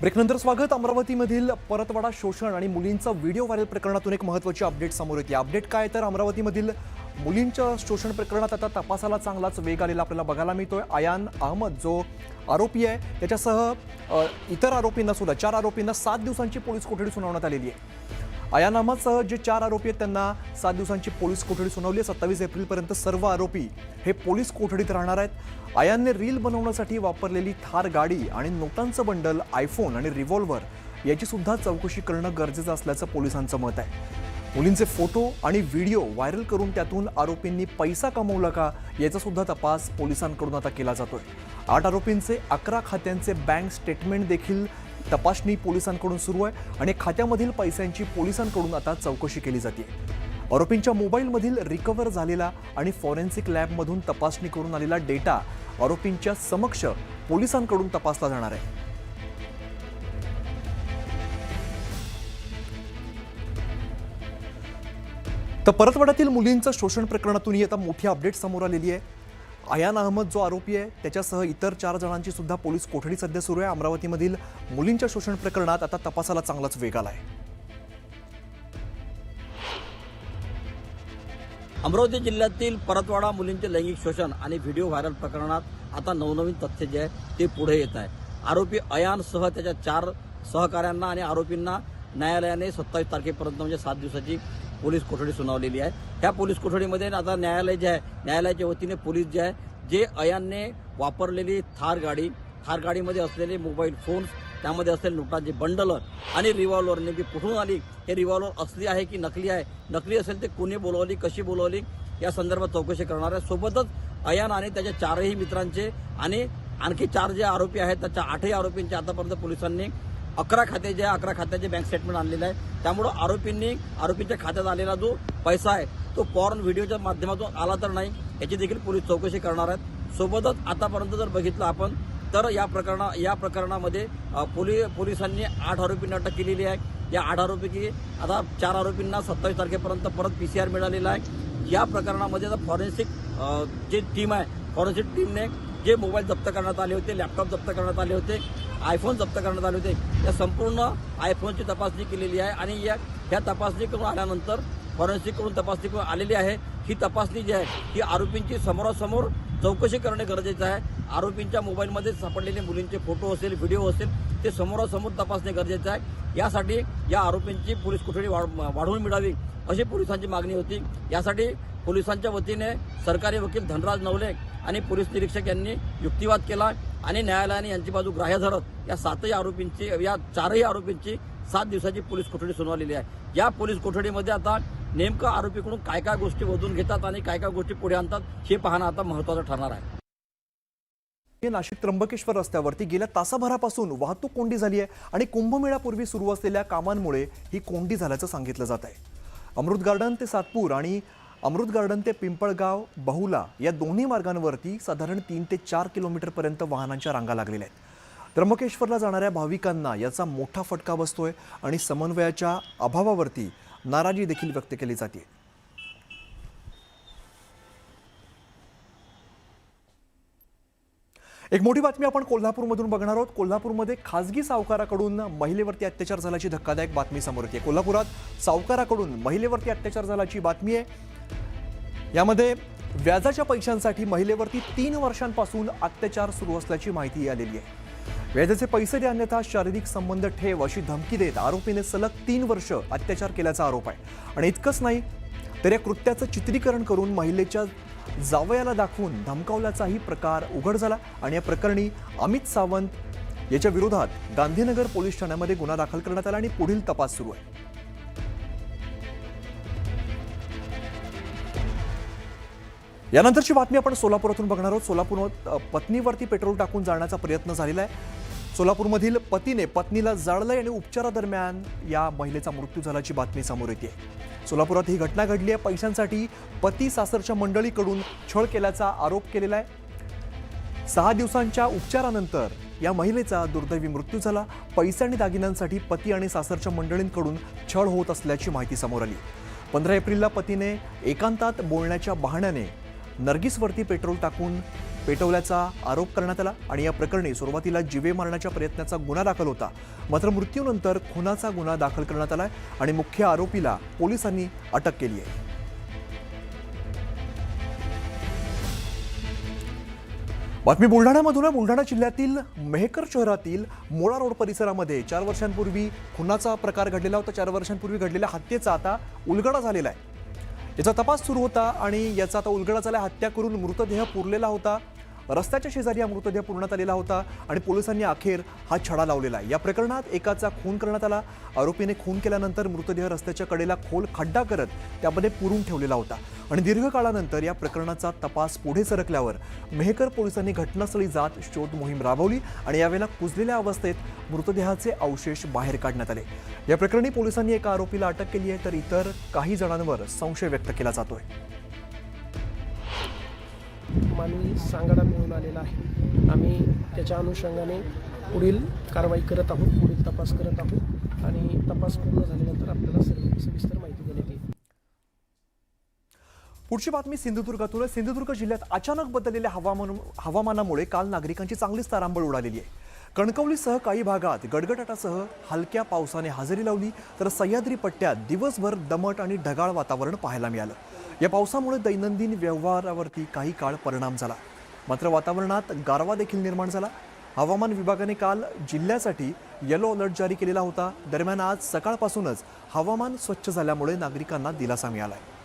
ब्रेकनंतर स्वागत. अमरावतीमधील परतवाडा शोषण आणि मुलींचा व्हिडिओ व्हायरल प्रकरणातून एक महत्त्वाची अपडेट समोर येते. अपडेट काय तर अमरावतीमधील मुलींच्या शोषण प्रकरणात आता तपासाला चांगलाच वेग आलेला आपल्याला बघायला मिळतोय. अयान अहमद जो आरोपी आहे त्याच्यासह इतर आरोपींना सुद्धा 4 आरोपींना 7 दिवसांची पोलीस कोठडी सुनावण्यात आलेली आहे. अयान अहमदसह जे 4 आरोपी आहेत त्यांना 7 दिवसांची पोलीस कोठडी सुनावली आहे. 27 एप्रिलपर्यंत सर्व आरोपी हे पोलीस कोठडीत राहणार आहेत. अयानने रील बनवण्यासाठी वापरलेली थार गाडी आणि नोटांचं बंडल, आयफोन आणि रिव्हॉल्व्हर याची सुद्धा चौकशी करणं गरजेचं असल्याचं पोलिसांचं मत आहे. मुलींचे फोटो आणि व्हिडिओ व्हायरल करून त्यातून आरोपींनी पैसा कमवला का याचा सुद्धा तपास पोलिसांकडून आता केला जातोय. 8 आरोपींचे 11 खात्यांचे बँक स्टेटमेंट देखील तपासणी पोलिसांकडून सुरू आहे आणि खात्यामधील पैशांची पोलिसांकडून आता चौकशी केली जाते. आरोपींच्या मोबाईलमधील रिकव्हर झालेला आणि फॉरेन्सिक लॅबमधून तपासणी करून आलेला डेटा आरोपींच्या समक्ष पोलिसांकडून तपासला जाणार आहे. तर परतवाड्यातील मुलींचं शोषण प्रकरणातूनही आता मोठी अपडेट समोर आलेली आहे. अयान अहमद जो आरोपी आहे त्याच्यासह इतर 4 जणांची सुद्धा पोलीस कोठडी सध्या सुरू आहे. अमरावतीमधील मुलींच्या शोषण प्रकरणात आता तपासाला चांगलाच वेग आला आहे. अमरावती जिल्ह्यातील परतवाडा मुलींचे लैंगिक शोषण आणि व्हिडिओ व्हायरल प्रकरणात आता नवनवीन तथ्य जे आहे ते पुढे येत आहे. आरोपी अयानसह त्याच्या 4 सहकाऱ्यांना आणि आरोपींना न्यायालयाने 27 तारखेपर्यंत म्हणजे 7 दिवसाची पोलीस कोठडी सुनावलेली आहे. त्या पोलीस कोठडीमध्ये आता न्यायालय जे आहे न्यायालयाच्या वतीने पोलीस जे आहे जे अयानने वापरलेली थार गाडीमध्ये असलेले मोबाईल फोन्स, त्यामध्ये असलेले नोटांचे बंडल आणि रिव्हॉल्वर नेमकी कुठून आली, हे रिव्हॉल्वर असली आहे की नकली आहे, नकली असेल ते कोणी बोलवली, कशी बोलवली या संदर्भात चौकशी करणार आहे. सोबतच अयान आणि त्याच्या 4ही मित्रांचे आणि आणखी 4 जे आरोपी आहेत त्याच्या 8ही आरोपींचे आतापर्यंत पोलिसांनी 11 खाते जे 11 खात्याचे बँक स्टेटमेंट आणलेलं आहे. त्यामुळं आरोपींच्या खात्यात आलेला जो पैसा आहे तो पॉर्न व्हिडिओच्या माध्यमातून आला तर नाही याची देखील पोलीस चौकशी करणार आहेत. सोबतच आतापर्यंत जर बघितलं आपण तर या प्रकरणामध्ये पोलिसांनी 8 आरोपींना अटक केलेली आहे. या 8 आरोपीकी आता 4 आरोपींना 27 तारखेपर्यंत परत PCR मिळालेला आहे. या प्रकरणामध्ये आता फॉरेन्सिक जी टीम आहे, फॉरेन्सिक टीमने जे मोबाईल जप्त करण्यात आले होते, लॅपटॉप जप्त करण्यात आले होते, आयफोन जप्त करण्यात आले होते, या संपूर्ण आयफोनची तपासणी केलेली आहे आणि ह्या तपासणी करून आल्यानंतर फॉरेन्सिककडून तपासणी करून आलेली आहे. ही तपासणी जी आहे ही आरोपींची समोरासमोर चौकशी करणे गरजेचं आहे. आरोपींच्या मोबाईलमध्ये सापडलेले मुलींचे फोटो असेल, व्हिडिओ असेल ते समोरासमोर तपासणे गरजेचं आहे. यासाठी या आरोपींची पोलीस कोठडी वाढवून मिळावी अशी पोलिसांची मागणी होती. यासाठी पोलिसांच्या वतीने सरकारी वकील धनराज नवले आणि पोलीस निरीक्षक यांनी युक्तिवाद केला आणि न्यायालयाने यांची बाजू ग्राह्य धरत या 4ही आरोपींची 7 दिवसाची पोलीस कोठडी सुनावलेली आहे. या पोलीस कोठडीमध्ये आता नेमकं आरोपीकडून काय काय गोष्टी वधून घेतात आणि काय काय गोष्टी पुढे आणतात हे पाहणं आता महत्त्वाचं ठरणार आहे. नाशिक त्र्यंबकेश्वर रस्त्यावरती गेल्या तासाभरापासून वाहतूक कोंडी झाली आहे आणि कुंभमेळ्यापूर्वी सुरू असलेल्या कामांमुळे ही कोंडी झाल्याचं सांगितलं जात आहे. अमृत गार्डन ते सातपूर आणि अमृत गार्डन ते पिंपळगाव बहुला या दोन्ही मार्गांवरती साधारण 3 ते 4 किलोमीटरपर्यंत वाहनांच्या रांगा लागलेल्या आहेत. त्र्यंबकेश्वरला जाणाऱ्या भाविकांना याचा मोठा फटका बसतोय आणि समन्वयाच्या अभावावरती नाराजी देखील व्यक्त केली जाते. एक मोठी बातमी आपण कोल्हापूरमधून बघणार आहोत. कोल्हापूरमध्ये खासगी सावकाराकडून महिलेवरती अत्याचार झाल्याची धक्कादायक बातमी समोर येते. कोल्हापुरात सावकाराकडून महिलेवरती अत्याचार झाल्याची बातमी आहे. यामध्ये व्याजाच्या पैशांसाठी महिलेवरती 3 वर्षांपासून अत्याचार सुरू असल्याची माहिती आलेली आहे. व्याजाचे पैसे द्या अन्यथा शारीरिक संबंध ठेव अशी धमकी देत आरोपीने सलग 3 वर्ष अत्याचार केल्याचा आरोप आहे. आणि इतकंच नाही तर या कृत्याचं चित्रीकरण करून महिलेच्या जावयाला दाखवून धमकावल्याचाही प्रकार उघड झाला आणि या प्रकरणी अमित सावंत याच्या विरोधात गांधीनगर पोलीस ठाण्यामध्ये गुन्हा दाखल करण्यात आला आणि पुढील तपास सुरू आहे. यानंतरची बातमी आपण सोलापुरातून बघणार आहोत. सोलापुरात पत्नीवरती पेट्रोल टाकून जाळण्याचा प्रयत्न झालेला आहे. सोलापूरमधील पतीने पत्नीला जाळलंय आणि उपचारादरम्यान या महिलेचा मृत्यू झाल्याची बातमी समोर येते. सोलापुरात ही घटना घडली आहे. पैशांसाठी पती सासरच्या मंडळीकडून छळ केल्याचा आरोप केलेला आहे. 6 दिवसांच्या उपचारानंतर या महिलेचा दुर्दैवी मृत्यू झाला. पैसे आणि दागिन्यांसाठी पती आणि सासरच्या मंडळींकडून छळ होत असल्याची माहिती समोर आली. 15 एप्रिलला पतीने एकांतात बोलण्याच्या बहाण्याने नर्गिसवरती पेट्रोल टाकून पेटवल्याचा आरोप करण्यात आला आणि या प्रकरणी सुरुवातीला जीवे मारण्याच्या प्रयत्नाचा गुन्हा दाखल होता. मात्र मृत्यूनंतर खुनाचा गुन्हा दाखल करण्यात आलाय आणि मुख्य आरोपीला पोलिसांनी अटक केली आहे. बातमी बुलढाण्यामधून आहे. बुलढाणा जिल्ह्यातील मेहकर शहरातील मोळा रोड परिसरामध्ये 4 वर्षांपूर्वी खुनाचा प्रकार घडलेला होता. 4 वर्षांपूर्वी घडलेल्या हत्येचा आता उलगडा झालेला आहे. याचा तपास सुरू होता आणि याचा आता उलगडा झाला. हत्या करून मृतदेह पुरलेला होता. रस्त्याच्या शेजारी हा मृतदेह पुरण्यात आलेला होता आणि पोलिसांनी अखेर हा छडा लावलेला आहे. या प्रकरणात एकाचा खून करण्यात आला. आरोपीने खून केल्यानंतर मृतदेह रस्त्याच्या कडेला खोल खड्डा करत त्यामध्ये पुरून ठेवलेला होता आणि दीर्घकाळानंतर या प्रकरणाचा तपास पुढे सरकल्यावर मेहकर पोलिसांनी घटनास्थळी जात शोध मोहीम राबवली आणि यावेळेला कुजलेल्या अवस्थेत मृतदेहाचे अवशेष बाहेर काढण्यात आले. या प्रकरणी पोलिसांनी एका आरोपीला अटक केली आहे तर इतर काही जणांवर संशय व्यक्त केला जातोय. मानवी सांगाडा मिळून आलेला आहे. आम्ही त्याच्या अनुषंगाने पुढील कारवाई करत आहोत, पुढील तपास करत आहोत आणि तपास पूर्ण झाल्यानंतर आपल्याला सविस्तर माहिती देण्यात येईल. पुढची बातमी सिंधुदुर्गातून आहे. सिंधुदुर्ग जिल्ह्यात अचानक बदललेल्या हवामानामुळे काल नागरिकांची चांगलीच तारांबळ उडालेली आहे. कणकवलीसह काही भागात गडगडाटासह हलक्या पावसाने हजेरी लावली तर सह्याद्री पट्ट्यात दिवसभर दमट आणि ढगाळ वातावरण पाहायला मिळालं. या पावसामुळे दैनंदिन व्यवहारावरती काही काळ परिणाम झाला. मात्र वातावरणात गारवा देखील निर्माण झाला. हवामान विभागाने काल जिल्ह्यासाठी येलो अलर्ट जारी केलेला होता. दरम्यान आज सकाळपासूनच हवामान स्वच्छ झाल्यामुळे नागरिकांना दिलासा मिळाला आहे.